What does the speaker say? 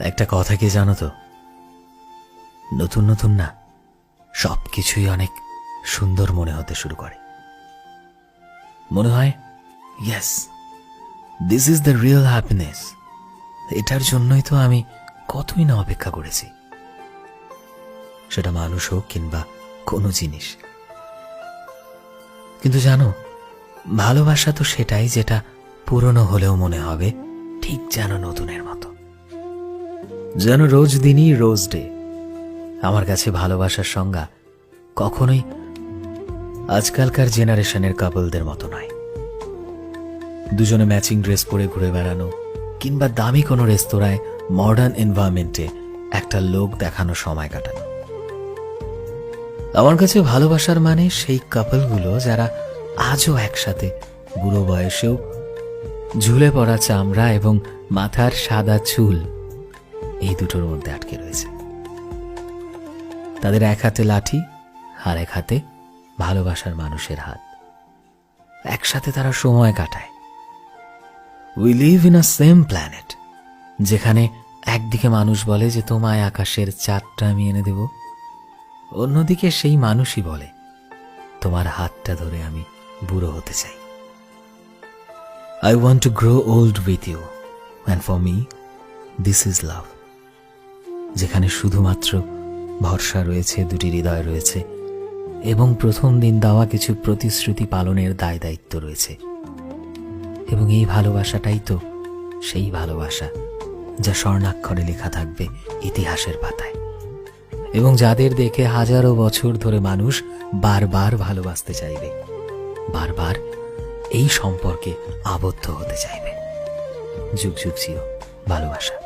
একটা কথা কি জানো তো, নতুন নতুন না সবকিছুই অনেক সুন্দর মনে হতে শুরু করে। মনে হয় yes, this is the real happiness. এটার জন্যই তো আমি কতই না অপেক্ষা করেছি, সেটা মানুষ হোক কিংবা কোনো জিনিস। কিন্তু জানো, ভালোবাসা তো সেটাই যেটা পুরনো হলেও মনে হবে ঠিক যেন নতুনের মতো, যেন রোজ দিনই রোজ ডে। আমার কাছে ভালোবাসার সংজ্ঞা কখনোই আজকালকার জেনারেশনের কাপলদের মতো নয়। দুজনে ম্যাচিং ড্রেস পরে ঘুরে বেড়ানো কিংবা দামি কোনো রেস্তোরাঁয় মডার্ন এনভায়রনমেন্টে একটা লোক দেখানো সময় কাটানো। আমার কাছে ভালোবাসার মানে সেই কাপলগুলো যারা আজও একসাথে বুড়ো বয়সেও ঝুলে পড়া চামড়া এবং মাথার সাদা চুল এই দুটোর মধ্যে আটকে রয়েছে। তাদের এক হাতে লাঠি আর এক হাতে ভালোবাসার মানুষের হাত। একসাথে তারা সময় কাটায়। We live in a same planet, যেখানে একদিকে মানুষ বলে যে তোমায় আকাশের চাঁদটা আমি এনে দেব, অন্যদিকে সেই মানুষই বলে তোমার হাতটা ধরে আমি বুড়ো হতে চাই। I want to grow old with you, and for me, this is love. যেখানে শুধুমাত্র ভরসা রয়েছে, দুটি হৃদয় রয়েছে এবং প্রথম দিন দেওয়া কিছু প্রতিশ্রুতি পালনের দায় দায়িত্ব রয়েছে। এবং এই ভালোবাসাটাই তো সেই ভালোবাসা যা স্বর্ণাক্ষরে লেখা থাকবে ইতিহাসের পাতায়, এবং যাদের দেখে হাজারো বছর ধরে মানুষ বারবার ভালোবাসতে চাইবে, বারবার এই সম্পর্কে আবদ্ধ হতে চাইবে। যুগ যুগ জিও ভালোবাসা।